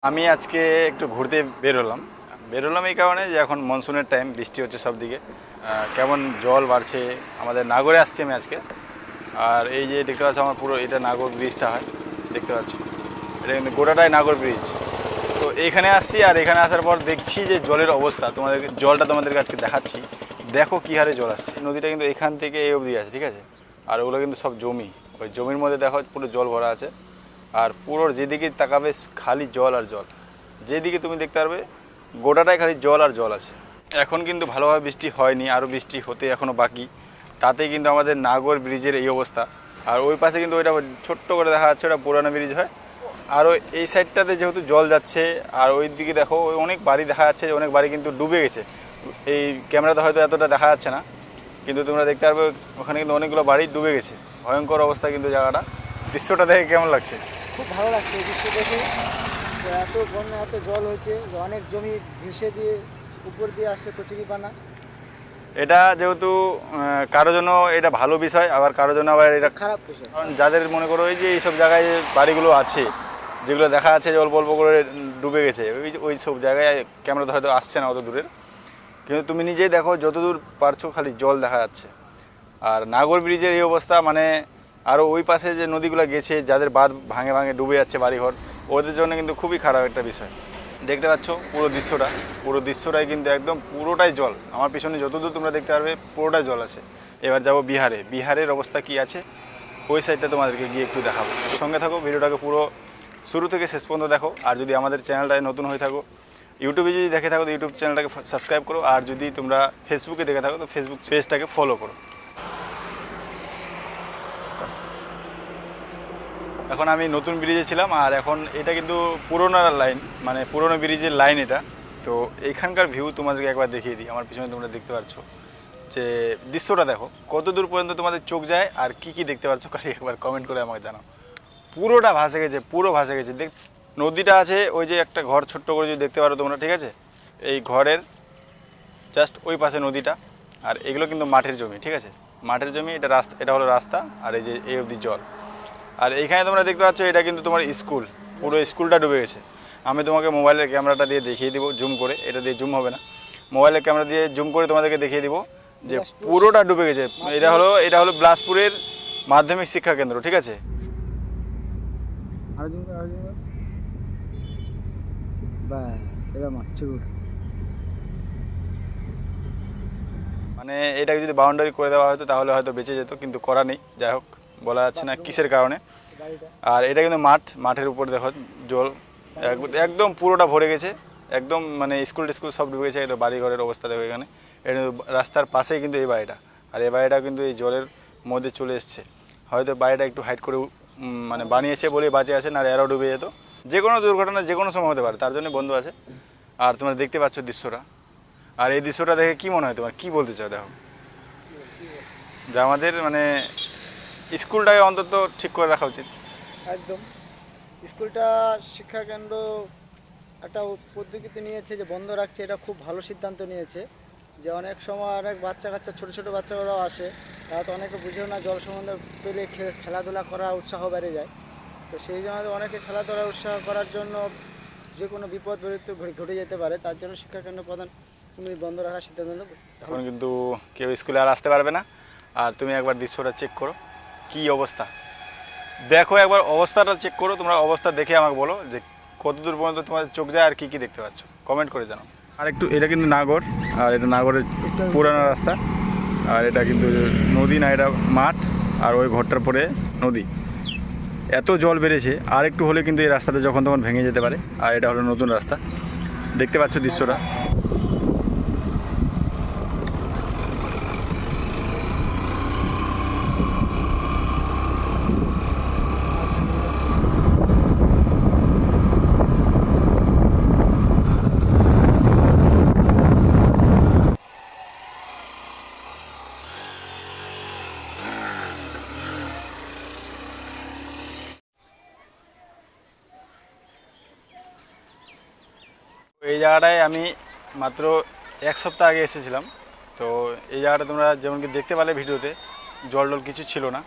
আমি আজকে একটু ঘুরতে বেরোলাম এই কারণে যে এখন মনসুনের টাইম, বৃষ্টি হচ্ছে সব দিকে। কেমন জল বাড়ছে আমাদের নাগরে আসছি আমি আজকে। আর এই যে দেখতে পাচ্ছ আমার পুরো এটা নাগর ব্রিজটা হয়, দেখতে পাচ্ছ এটা কিন্তু গোটাটাই নাগর ব্রিজ। তো এইখানে আসছি, আর এখানে আসার পর দেখছি যে জলের অবস্থা, তোমাদেরকে আজকে দেখাচ্ছি। দেখো কী হারে জল আসছে। নদীটা কিন্তু এখান থেকে এই অবধি আছে, ঠিক আছে। আর ওগুলো কিন্তু সব জমি, ওই জমির মধ্যে দেখো পুরো জল ভরা আছে। আর পুরো যেদিকে তাকাবে খালি জল আর জল, যেদিকে তুমি দেখতে পারবে গোটাটাই খালি জল আর জল আছে। এখন কিন্তু ভালোভাবে বৃষ্টি হয়নি, আরও বৃষ্টি হতে এখনও বাকি। তাতেই কিন্তু আমাদের নাগর ব্রিজের এই অবস্থা। আর ওই পাশে কিন্তু ওইটা ছোট্ট করে দেখা যাচ্ছে, ওটা পুরানো ব্রিজ হয়। আর এই সাইডটাতে যেহেতু জল যাচ্ছে, আর ওই দিকে দেখো ওই অনেক বাড়ি দেখা যাচ্ছে, অনেক বাড়ি কিন্তু ডুবে গেছে। এই ক্যামেরাতে হয়তো এতটা দেখা যাচ্ছে না, কিন্তু তোমরা দেখতে পারবে ওখানে কিন্তু অনেকগুলো বাড়ি ডুবে গেছে। ভয়ঙ্কর অবস্থা কিন্তু জায়গাটা। দৃশ্যটা দেখে কেমন লাগছে? খুব ভালো লাগছে এই দৃশ্য দেখে। যে এত বন্যা, এত জল হয়েছে, যে অনেক জমি ভেসে দিয়ে উপর দিয়ে আসছে কচুরিপানা। এটা যেহেতু কারো জন্য এটা ভালো বিষয়, আবার কারো জন্য আবার এটা খারাপ বিষয়। কারণ যাদের মনে করো ওই যে এইসব জায়গায় যে বাড়িগুলো আছে, যেগুলো দেখা যাচ্ছে যে অল্প অল্প করে ডুবে গেছে, ওই সব জায়গায় ক্যামেরাতে হয়তো আসছে না অত দূরের, কিন্তু তুমি নিজেই দেখো যতদূর পারছো খালি জল দেখা যাচ্ছে। আর নাগর ব্রিজের এই অবস্থা, মানে আরও ওই পাশে যে নদীগুলো গেছে, যাদের বাঁধ ভাঙে ভাঙে ডুবে যাচ্ছে বাড়িঘর, ওদের জন্য কিন্তু খুবই খারাপ একটা বিষয়। দেখতে পাচ্ছ পুরো দৃশ্যটাই কিন্তু একদম পুরোটাই জল। আমার পিছনে যতদূর তোমরা দেখতে পারবে পুরোটাই জল আছে। এবার যাবো বিহারের অবস্থা কি আছে ওই সাইডটা তোমাদেরকে গিয়ে একটু দেখাবো। সঙ্গে থাকো, ভিডিওটাকে পুরো শুরু থেকে শেষ পর্যন্ত দেখো। আর যদি আমাদের চ্যানেলটায় নতুন হয়ে থাকো, ইউটিউবে যদি দেখে থাকো তো ইউটিউব চ্যানেলটাকে সাবস্ক্রাইব করো। আর যদি তোমরা ফেসবুকে দেখে থাকো তো ফেসবুক পেজটাকে ফলো করো। এখন আমি নতুন ব্রিজে ছিলাম, আর এখন এটা কিন্তু পুরোনো লাইন, মানে পুরোনো ব্রিজের লাইন এটা। তো এইখানকার ভিউ তোমাদেরকে একবার দেখিয়ে দিই। আমার পিছনে তোমরা দেখতে পাচ্ছ যে দৃশ্যটা দেখো কত দূর পর্যন্ত তোমাদের চোখ যায়, আর কি কি দেখতে পাচ্ছ খালি একবার কমেন্ট করে আমাকে জানাও। পুরোটা ভাসে গেছে, পুরো ভাসে গেছে। নদীটা আছে ওই যে একটা ঘর ছোট্ট করে যদি দেখতে পারো তোমরা, ঠিক আছে, এই ঘরের জাস্ট ওই পাশে নদীটা। আর এগুলো কিন্তু মাঠের জমি, ঠিক আছে, মাঠের জমি। এটা রাস্তা, এটা হলো রাস্তা, আর এই যে এই অবধি জল। আর এইখানে তোমরা দেখতে পাচ্ছ এটা কিন্তু তোমার স্কুল, পুরো স্কুলটা ডুবে গেছে। আমি তোমাকে মোবাইলের ক্যামেরাটা দিয়ে দেখিয়ে দিব জুম করে, এটা দিয়ে জুম হবে না, মোবাইলের ক্যামেরা দিয়ে জুম করে তোমাদেরকে দেখিয়ে দিব যে পুরোটা ডুবে গেছে। এটা হলো বিলাসপুরের মাধ্যমিক শিক্ষা কেন্দ্র, ঠিক আছে। মানে এটাকে যদি বাউন্ডারি করে দেওয়া হতো তাহলে হয়তো বেঁচে যেত, কিন্তু করা নেই। যাই হোক, বলা যাচ্ছে না কিসের কারণে। আর এটা কিন্তু মাঠের উপর দেখো জল একদম পুরোটা ভরে গেছে, একদম মানে স্কুল টিস্কুল সব ডুবে গেছে। এটা বাড়িঘরের অবস্থা দেখো এখানে। এটা রাস্তার পাশেই কিন্তু এই বাড়িটা, আর এই বাড়িটা কিন্তু এই জলের মধ্যে চলে এসছে। হয়তো বাড়িটা একটু হাইট করে মানে বানিয়েছে বলেই বাঁচে আছে, না এরাও ডুবে যেত। যে কোনো দুর্ঘটনা যে কোনো সময় হতে পারে, তার জন্য বন্ধ আছে। আর তোমরা দেখতে পাচ্ছ দৃশ্যটা। আর এই দৃশ্যটা দেখে কি মনে হয় তোমার, কি বলতে চাও দেখো? যে আমাদের মানে স্কুলটাকে অন্তত ঠিক করে রাখা উচিত। একদম। স্কুলটা শিক্ষা কেন্দ্র একটা পদ্ধতিতে নিয়েছে যে বন্ধ রাখছে, এটা খুব ভালো সিদ্ধান্ত নিয়েছে। যে অনেক সময় অনেক বাচ্চা কাচ্চা, ছোটো ছোটো বাচ্চারাও আসে, তারা তো অনেকে বুঝেও না, জল সম্বন্ধে পেলে খেলাধুলা করার উৎসাহ বেড়ে যায়। তো সেই জন্য অনেকে খেলাধুলার উৎসাহ করার জন্য যে কোনো বিপদ ঘটে যেতে পারে, তার জন্য শিক্ষাকেন্দ্র প্রধান তুমি বন্ধ রাখার সিদ্ধান্ত নেবে। এখন কিন্তু কেউ স্কুলে আর আসতে পারবে না। আর তুমি একবার দৃশ্যটা চেক করো, কি অবস্থা দেখো, একবার অবস্থাটা চেক করো। তোমরা অবস্থা দেখে আমাকে বলো যে কত দূর পর্যন্ত তোমার চোখ যায় আর কি কি দেখতে পাচ্ছ, কমেন্ট করে জানাও। আর একটু, এটা কিন্তু নাগর, আর এটা নাগরের পুরানো রাস্তা। আর এটা কিন্তু নদী না, এটা মাঠ। আর ওই ঘরটার পরে নদী। এত জল বেড়েছে, আর একটু হলে কিন্তু এই রাস্তাটা যখন তখন ভেঙে যেতে পারে। আর এটা হলো নতুন রাস্তা, দেখতে পাচ্ছ দৃশ্যটা। এই জায়গাটায় আমি মাত্র এক সপ্তাহ আগে এসেছিলাম। তো এই জায়গাটা তোমরা যেমন কি দেখতে পেলে ভিডিওতে, জল কিছু ছিল না।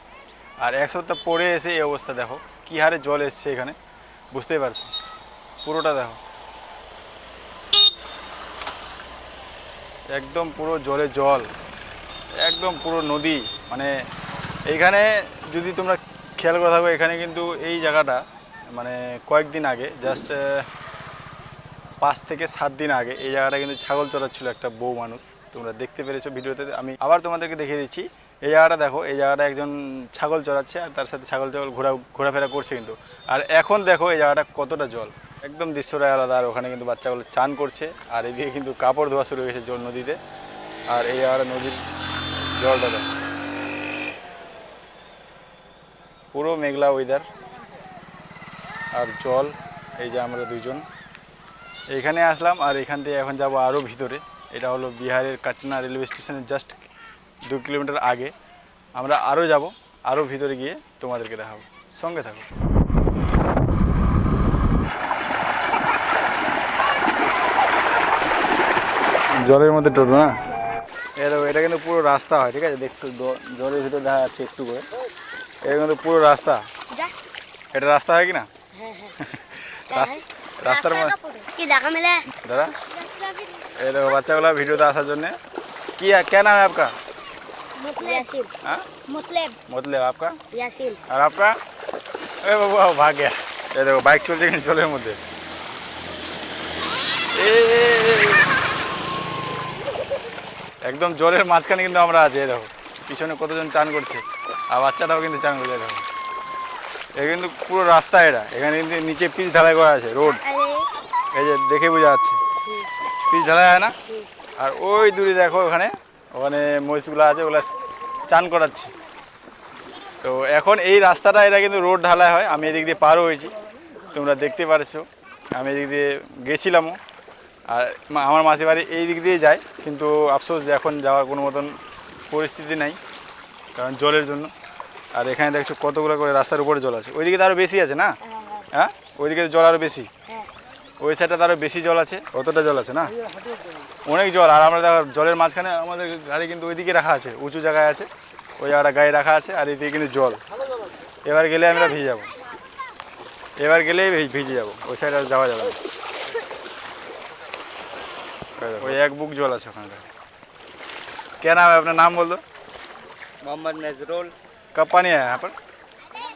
আর এক সপ্তাহ পরে এসে এই অবস্থা দেখো, কী হারে জল এসছে এখানে, বুঝতেই পারছো। পুরোটা দেখো, একদম পুরো জলে জল, একদম পুরো নদী। মানে এইখানে যদি তোমরা খেয়াল করে থাকো, এখানে কিন্তু এই জায়গাটা মানে কয়েকদিন আগে জাস্ট 5 থেকে 7 দিন আগে এই জায়গাটা কিন্তু ছাগল চড়াচ্ছিল একটা বউ মানুষ। তোমরা দেখতে পেরেছো ভিডিওতে। আমি আবার তোমাদেরকে দেখিয়ে দিচ্ছি। এই জায়গাটা দেখো, এই জায়গাটা একজন ছাগল চড়াচ্ছে আর তার সাথে ছাগল ঘোরাফেরা করছে কিন্তু। আর এখন দেখো এই জায়গাটা কতটা জল, একদম দৃশ্যটাই আলাদা। আর ওখানে কিন্তু বাচ্চাগুলো চান করছে, আর এদিকে কিন্তু কাপড় ধোয়া শুরু হয়েছে জল নদীতে। আর এই জায়গাটা নদীর জলটা দেখো, পুরো মেঘলা ওয়েদার আর জল। এই যে আমরা দুজন এইখানে আসলাম, আর এখান থেকে এখন যাব আরও ভিতরে। এটা হলো বিহারের কাচনা রেলওয়ে স্টেশনের জাস্ট 2 কিলোমিটার আগে। আমরা আরও যাব, আরও ভিতরে গিয়ে তোমাদেরকে দেখাবো, সঙ্গে থাকো। জলের মধ্যে টোটো না, এটা কিন্তু পুরো রাস্তা হয়, ঠিক আছে? দেখছো জলের ভিতরে দেখা যাচ্ছে একটু করে, এটা কিন্তু পুরো রাস্তা। এটা রাস্তা হয় কি না? রাস্তার মধ্যে কি দেখা মিলে দাদা, এই দেখো বাচ্চাগুলো ভিডিওতে আসার জন্য। কি क्या नाम है आपका? यासीन। हाँ? मतलब आपका? यासीन। और आपका? ए बाबू भाग गया। ये देखो बाइक চলছে কিন্তু জলের মধ্যে। একদম জলের মাঝখানে কিন্তু আমরা আছি। এই দেখো পিছনে কতজন চান করছে, আর বাচ্চাটাও কিন্তু চান করছে। দেখো এটা কিন্তু পুরো রাস্তা, এটা এখানে কিন্তু নিচে পিচ ঢালাই করা আছে, রোড। এই যে দেখে বোঝা যাচ্ছে পিচ ঢালাই হয় না। আর ওই দূরে দেখো ওখানে মহিষগুলো আছে, ওগুলো চান করাচ্ছে। তো এখন এই রাস্তাটা এটা কিন্তু রোড ঢালাই হয়। আমি এদিক দিয়ে পারও হয়েছি, তোমরা দেখতে পারছো। আমি এদিক দিয়ে গেছিলামও, আর আমার মাসির বাড়ি এই দিক দিয়ে যায়। কিন্তু আফসোস যে এখন যাওয়ার কোনো মতন পরিস্থিতি নাই, কারণ জলের জন্য। আর এখানে দেখছো কতগুলো করে রাস্তার উপরে জল আছে। ওইদিকে তো আরও বেশি আছে না? হ্যাঁ, ওইদিকে জল আরও বেশি, ওই সাইডটা আরও বেশি জল আছে। অতটা জল আছে না, অনেক জল। আর আমরা দেখো জলের মাঝখানে আমাদের গাড়ি কিন্তু ওইদিকে রাখা আছে, উঁচু জায়গায় আছে, ওই জায়গাটা গাড়ি রাখা আছে। আর এদিকে কিন্তু জল। এবার গেলে আমরা ভিজে যাবো, এবার গেলেই ভিজে যাবো। ওই সাইডে আর যাওয়া যাবে না। ওই এক বুক জল আছে ওখানে। क्या नाम है? अपना नाम बोल दो। मोहम्मद नजरुल। कब पानी आया यहाँ पर?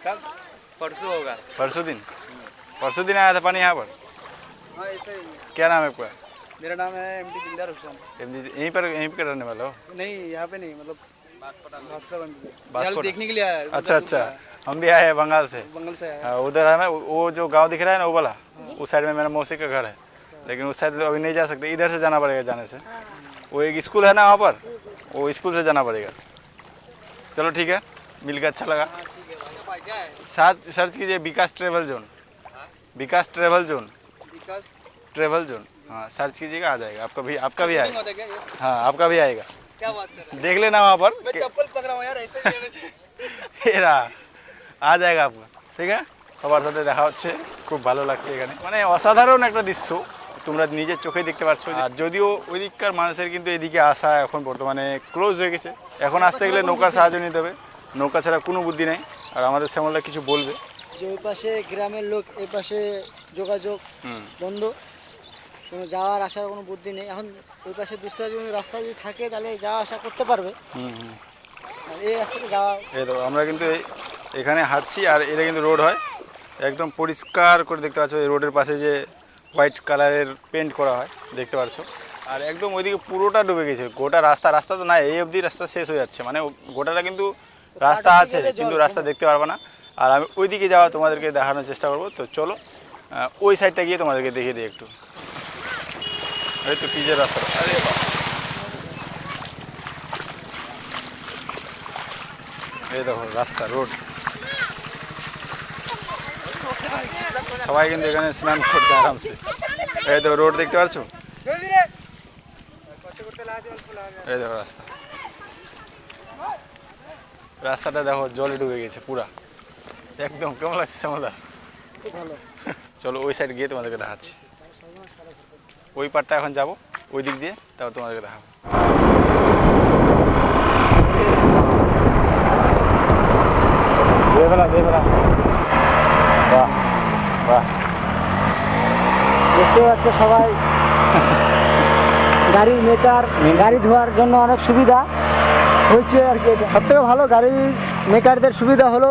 कब? परसों होगा। परसों दिन? परसों दिन आया था पानी यहाँ पर? हाँ ऐसे ही। क्या नाम है आपका? मेरा नाम है एमडी जिंदार हुसैन। यहीं पर रहने वाला हो? नहीं यहाँ पे नहीं, मतलब बास्कोटा देखने के लिए आया है। अच्छा अच्छा, हम भी आए हैं बंगाल से। बंगाल से आया है। उधर है ना वो जो गांव दिख रहा है ना, वो वाला, उस साइड में मेरा मौसी का घर है। लेकिन उस साइड तो अभी नहीं जा सकते, इधर से जाना पड़ेगा। जाने से वो एक स्कूल है ना वहाँ पर, वो स्कूल से जाना पड़ेगा। चलो ठीक है, मिलकर अच्छा लगा। साथ सर्च कीजिए विकास ट्रेवल जोन, विकास ट्रेवल जोन, विकास ट्रेवल जोन। हाँ सर्च कीजिएगा, आ जाएगा। आपका भी आएगा। होता है क्या ये? हाँ आपका भी आएगा, क्या बात कर रहे हैं? देख लेना वहाँ पर। मैं चप्पल पकड़ा हूँ यार, ऐसे ही लेना चाहिए। এরা आ जाएगा आपका, ঠিক আছে? সবার সাথে দেখা হচ্ছে, খুব ভালো লাগছে এখানে। মানে অসাধারণ একটা দৃশ্য, তোমরা নিজের চোখে দেখতে পাচ্ছ। আর যদিও ওই দিককার মানুষের কিন্তু এদিকে আসা এখন বর্তমানে ক্লোজ হয়ে গেছে। এখন আসতে গেলে নৌকার সাহায্য নিতে হবে, নৌকা ছাড়া কোনো বুদ্ধি নেই। আর আমাদের শ্যামলদা কিছু বলবে যে ওই পাশে গ্রামের লোক, এই পাশে যোগাযোগ বন্ধ, কোনো যাওয়ার আসার কোনো বুদ্ধি নেই। এখন ওই পাশে দুসরা যদি রাস্তা যদি থাকে তাহলে যাওয়া আসা করতে পারবে। আর এই রাস্তাতে যাওয়া, এই তো আমরা কিন্তু এখানে হাঁটছি, আর এটা কিন্তু রোড হয়, একদম পরিষ্কার করে দেখতে পাচ্ছ। এই রোডের পাশে যে হোয়াইট কালারের পেন্ট করা হয় দেখতে পাচ্ছ। আর একদম ওইদিকে পুরোটা ডুবে গেছে, গোটা রাস্তা তো নাই, এই অবধি রাস্তা শেষ হয়ে যাচ্ছে। মানে গোটাটা কিন্তু রাস্তা আছে, কিন্তু রাস্তা দেখতে পারবে না। আর আমি ওইদিকে যাওয়া তোমাদেরকে দেখানোর চেষ্টা করবো। তো চলো ওই সাইডটা গিয়ে তোমাদেরকে দেখিয়ে দিই একটু। এই তো পিচের রাস্তা, আরে এই দেখো রাস্তা, রোড। সবাই কিন্তু এখানে স্নান করছে আরামসে। এই দেখো রোড দেখতে পাচ্ছ, এই দেখো রাস্তা, রাস্তাটা দেখো জলে ডুবে গেছে পুরা একদম। কেমন লাগছে শ্যামলদা? খুব ভালো। চলো ওই সাইড গিয়ে তোমাদেরকে দেখাচ্ছি। ওই পারটা এখন যাবো, ওই দিক দিয়ে, তারপর তোমাদেরকে দেখাবো। বাহ বাহ, দেখতে পাচ্ছে সবাই গাড়ির মেকার, গাড়ি ধোয়ার জন্য অনেক সুবিধা হয়েছে আর কি। সব থেকে ভালো গাড়ি মেকারদের সুবিধা হলো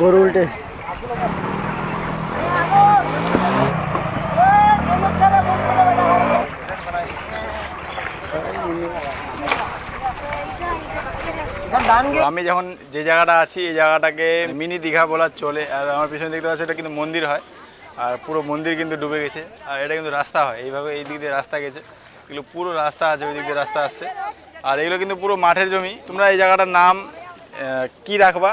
গরু উল্টে আমি যখন যে জায়গাটা আছি এই জায়গাটাকে মিনি দীঘা বলা চলে। আর আমার পিছনে দেখতে পাচ্ছি এটা কিন্তু মন্দির হয়, আর পুরো মন্দির কিন্তু ডুবে গেছে। আর এটা কিন্তু রাস্তা হয়, এইভাবে এই দিক দিয়ে রাস্তা গেছে, এগুলো পুরো রাস্তা আছে, ওই দিক দিয়ে রাস্তা আসছে। আর এগুলো কিন্তু পুরো মাঠের জমি। তোমরা এই জায়গাটার নাম কি রাখবা?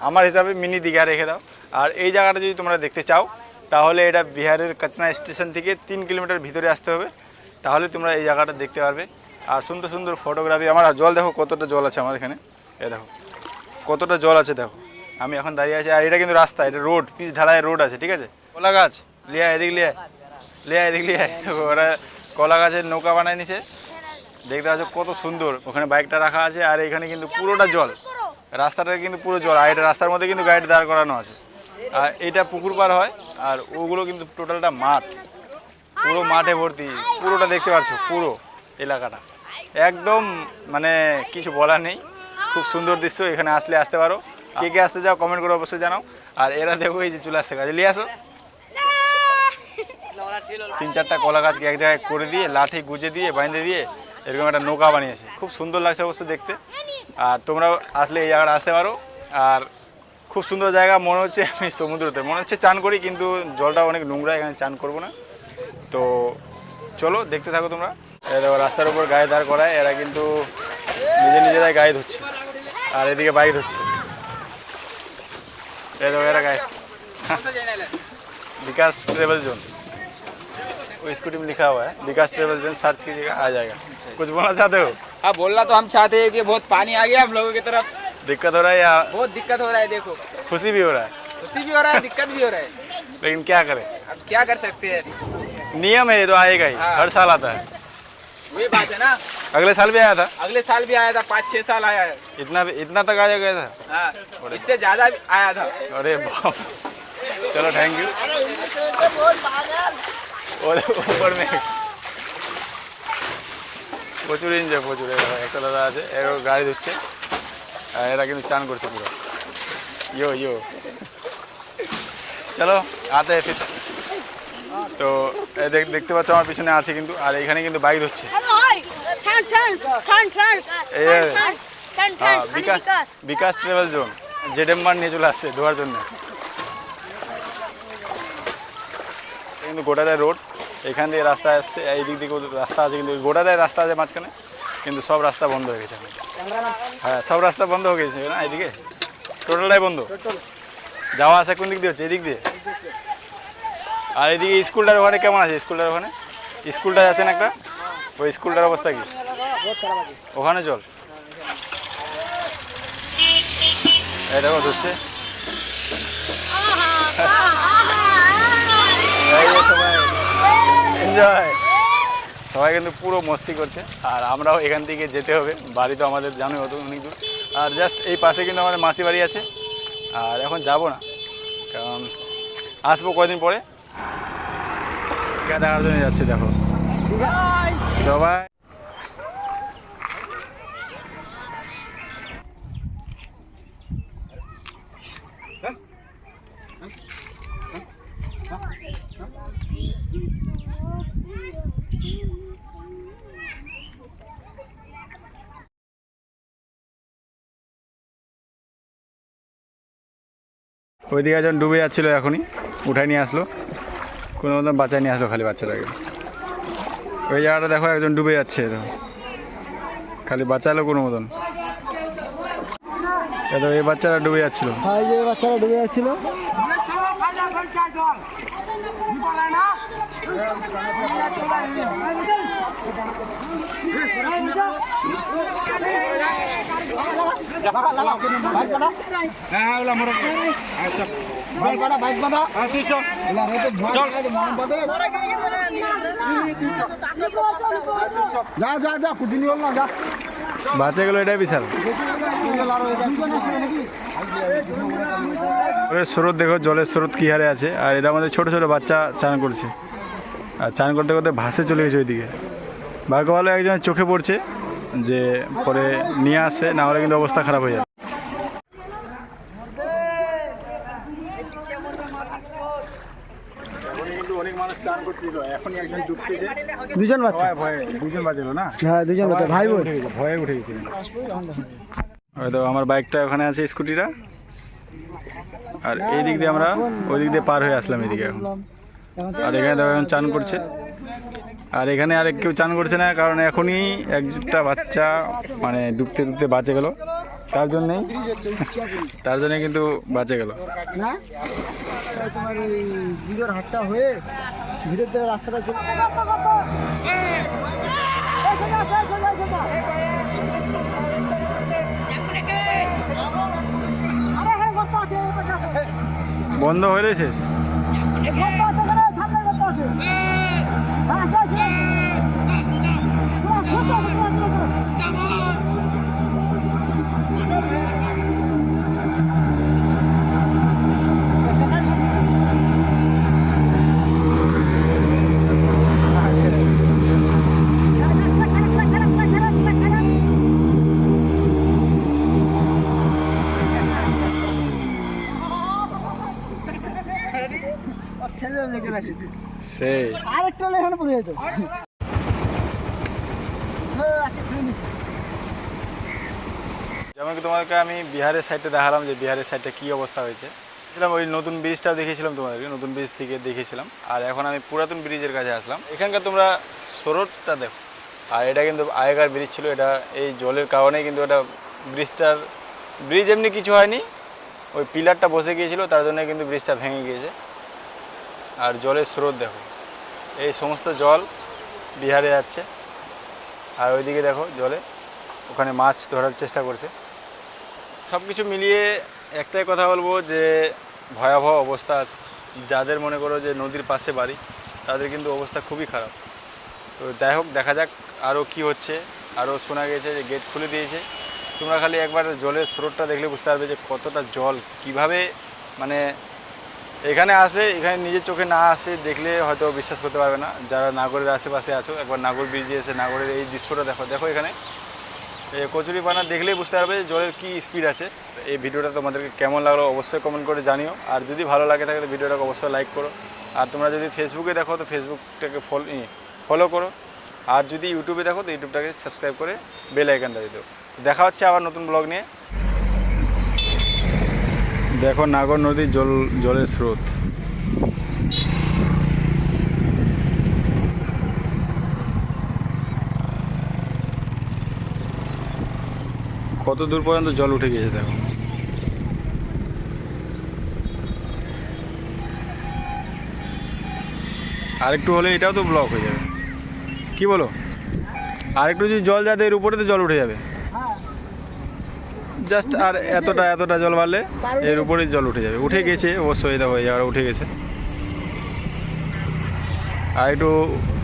আমার হিসাবে মিনি দীঘা রেখে দাও। আর এই জায়গাটা যদি তোমরা দেখতে চাও তাহলে এটা বিহারের কাচনা স্টেশন থেকে 3 কিলোমিটার ভিতরে আসতে হবে, তাহলে তোমরা এই জায়গাটা দেখতে পারবে। আর সুন্দর সুন্দর ফটোগ্রাফি। আমার জল দেখো কতটা জল আছে আমার এখানে, এ দেখো কতটা জল আছে দেখো। আমি এখন দাঁড়িয়ে আছি, আর এটা কিন্তু রাস্তা, এটা রোড, পিচ ঢালাই রোড আছে, ঠিক আছে। কলা গাছ লিয়া, এদিক লিয়া এদিক লিয়া, ওরা কলা গাছের নৌকা বানায় নিছে, দেখতে পাচ্ছ কত সুন্দর। ওখানে বাইকটা রাখা আছে, আর এখানে কিন্তু পুরোটা জল, রাস্তাটা কিন্তু পুরো জল। আর এটা রাস্তার মধ্যে কিন্তু গাড়ি দাঁড় করানো আছে। আর এটা পুকুর পার হয়, আর ওগুলো কিন্তু টোটালটা মাঠ, পুরো মাঠে ভর্তি, পুরোটা দেখতে পাচ্ছ, পুরো এলাকাটা একদম মানে কিছু বলার নেই। খুব সুন্দর দৃশ্য, এখানে আসলে আসতে পারো। কে কে আসতে যাও কমেন্ট করে অবশ্যই জানাও। আর এরা দেখো এই যে চলে আসছে, কাজে নিয়ে আসো। 3-4টা কলা গাছকে এক জায়গায় করে দিয়ে লাঠি গুজে দিয়ে বাইন্ধে দিয়ে এরকম একটা নৌকা বানিয়েছে, খুব সুন্দর লাগছে অবশ্য দেখতে। আর তোমরা আসলে এই জায়গাটা আসতে পারো। আর খুব সুন্দর জায়গা, মনে হচ্ছে আমি সমুদ্রতে, মনে হচ্ছে চান করি, কিন্তু জলটা অনেক নোংরা, এখানে চান করবো না। তো চলো দেখতে থাকো তোমরা। দেখো রাস্তার উপর গায়ে দাঁড় করায়, এরা কিন্তু নিজেরাই গায়ে ধুচ্ছে, আর এদিকে বাইক ধুচ্ছে। দেখো এরা গায়ে विकास ट्रेवल जोन, वो स्कूटी में लिखा हुआ है विकास ट्रेवल जोन, सर्च कीजिएगा आ जाएगा। कुछ बोलना चाहते हो? हाँ, बोलना तो हम चाहते हैं कि बहुत पानी आ गया हम लोगों की तरफ, दिक्कत हो रहा है या बहुत दिक्कत हो रहा है। देखो खुशी भी हो रहा है? खुशी भी हो रहा है, दिक्कत भी हो रहा है। लेकिन क्या करें, अब क्या कर सकते हैं, नियम है ये, तो आएगा ही, हाँ। हर साल आता है। वही बात है ना। अगले साल भी आया था, अगले साल भी आया था, 5-6 साल आया है। इतना तक आ गया था। हाँ, इससे ज्यादा भी आया था। अरे बाप, चलो थैंक यू। और ऊपर में প্রচুর এনজয়, প্রচুর। একটা দাদা আছে, এর গাড়ি ধুচ্ছে, আর এরা কিন্তু চান করছে পুরো। ইয়ো চলো আতে ফির। তো দেখতে পাচ্ছ আমার পিছনে আছে কিন্তু, আর এখানে কিন্তু বাইক ধুচ্ছে। বিকাশ ট্রাভেল জোন, জেডএমবার নিয়ে চলে আসছে ধোয়ার জন্য। কিন্তু গোটাটাই রোড, এখান থেকে রাস্তা আসছে, এই দিক থেকে রাস্তা আছে, কিন্তু গোটাটাই রাস্তা আছে মাঝখানে, কিন্তু সব রাস্তা বন্ধ হয়ে গেছে। হ্যাঁ, সব রাস্তা বন্ধ হয়ে গেছে না, এইদিকে টোটালটাই বন্ধ। যাওয়া আসা কোন দিক দিয়ে হচ্ছে? এদিক দিয়ে। আর এদিকে স্কুলটার ওখানে কেমন আছে? স্কুলটার ওখানে স্কুলটা আছে না একটা, ওই স্কুলটার অবস্থা কি? ওখানে জল, এই দেখো ধরছে। এনজয়, সবাই কিন্তু পুরো মস্তি করছে। আর আমরাও এখান থেকে যেতে হবে, বাড়ি তো আমাদের জানোই হতো অনেক দূর। আর জাস্ট এই পাশে কিন্তু আমাদের মাসি বাড়ি আছে। আর এখন যাব না, কারণ আসবো কয়দিন পরে। দেখার জন্য যাচ্ছে, দেখো সবাই। ওইদিকে একজন ডুবে যাচ্ছিলো, এখনই উঠায় নিয়ে আসলো, কোনো মতন বাঁচায় নিয়ে আসলো খালি বাচ্চাটাকে। ওই জায়গাটা দেখো একজন ডুবে যাচ্ছে, দেখো খালি বাঁচালো কোনো মতন। দেখো এই বাচ্চারা ডুবে যাচ্ছিল। হ্যাঁ, এই যে বাচ্চারা ডুবে যাচ্ছিল। বাঁচে গেল, এটাই বিশাল। স্রোত দেখো, জলের স্রোত কী হারে আছে। আর এটার মধ্যে ছোটো ছোটো বাচ্চা চান করছে, আর চান করতে করতে ভাসে চলে গেছে ওইদিকে। ভাগ্য ভালো একজনের চোখে পড়ছে, যে পরে নিয়ে আসছে, না হলে কিন্তু অবস্থা খারাপ হয়ে যাবে। অনেক মানুষ চান করছিল, এখনই একজন ডুবতেছে। দুজন বাচ্চা, দুজন বাজলো না? হ্যাঁ দুজন বাচ্চা, ভাই বোন। ভয়ে উঠে গেছে। হয়তো আমার বাইকটা ওখানে আছে, স্কুটিটা, আর এই দিক দিয়ে আমরা ওই দিক দিয়ে পার হয়ে আসলাম এদিকে এখন। আর এখানে দেখো এখন চান করছে, আর এখানে আর কেউ চান করছে না, কারণ এখনই একটা বাচ্চা মানে ডুবতে ডুবতে বাঁচে গেল, তার জন্যে কিন্তু বাঁচে গেল। না তোমার এই ভিড়ের হাটটা হয়ে ভিড়ের থেকে রাস্তাটা বন্ধ হয়ে শেষ। সেই আরেকটা এখানে পড়ে যেত। যেমন কি তোমাদেরকে আমি বিহারের সাইডে দেখালাম, যে বিহারের সাইডে কী অবস্থা হয়েছে। ওই নতুন ব্রিজটাও দেখিয়েছিলাম তোমাদেরকে, নতুন ব্রিজ থেকে দেখিয়েছিলাম। আর এখন আমি পুরাতন ব্রিজের কাছে আসলাম। এখানকার তোমরা স্রোতটা দেখো। আর এটা কিন্তু আগেকার ব্রিজ ছিল, এটা এই জলের কারণেই কিন্তু এটা ব্রিজ এমনি কিছু হয়নি, ওই পিলারটা বসে গিয়েছিল, তার জন্য কিন্তু ব্রিজটা ভেঙে গিয়েছে। আর জলের স্রোত দেখো, এই সমস্ত জল বিহারে যাচ্ছে। আর ওইদিকে দেখো জলে ওখানে মাছ ধরার চেষ্টা করছে। সব কিছু মিলিয়ে একটাই কথা বলবো, যে ভয়াবহ অবস্থা আছে। যাদের মনে করো যে নদীর পাশে বাড়ি, তাদের কিন্তু অবস্থা খুবই খারাপ। তো যাই হোক, দেখা যাক আরও কি হচ্ছে। আরও শোনা গেছে যে গেট খুলে দিয়েছে। তোমরা খালি একবার জলের স্রোতটা দেখলে বুঝতে পারবে যে কতটা জল কিভাবে, মানে এখানে আসলে, এখানে নিজের চোখে না আসে দেখলে হয়তো বিশ্বাস করতে পারবে না। যারা নাগরের আশেপাশে আছো, একবার নাগর ব্রিজে এসে নাগরের এই দৃশ্যটা দেখো। এখানে এই কচুরিপানা দেখলেই বুঝতে পারবে যে জলের কী স্পিড আছে। এই ভিডিওটা তোমাদেরকে কেমন লাগলো অবশ্যই কমেন্ট করে জানিও। আর যদি ভালো লাগে থাকে তো ভিডিওটাকে অবশ্যই লাইক করো। আর তোমরা যদি ফেসবুকে দেখো তো ফেসবুকটাকে ফলো করো। আর যদি ইউটিউবে দেখো তো ইউটিউবটাকে সাবস্ক্রাইব করে বেল আইকনটা দিয়ে দেবো। দেখা হচ্ছে আবার নতুন ব্লগ নিয়ে। দেখো নাগর নদীর জলের স্রোত। কত দূর পর্যন্ত জল উঠে গিয়েছে দেখো। আরেকটু হলে এটাও তো ব্লক হয়ে যাবে, কি বলো? আরেকটু যদি জল যাতে এর উপরে তো জল উঠে যাবে, জাস্ট আর এতটা জল বাড়লে এর উপরে জল উঠে যাবে। উঠে গেছে অবশ্যই, দেখো এই জায়গাটা উঠে গেছে।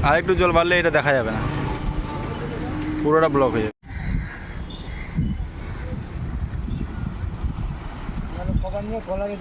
আরেকটু জল বাড়লে এটা দেখা যাবে না, পুরোটা ব্লক হয়ে যাবে। নিয়ে কলারে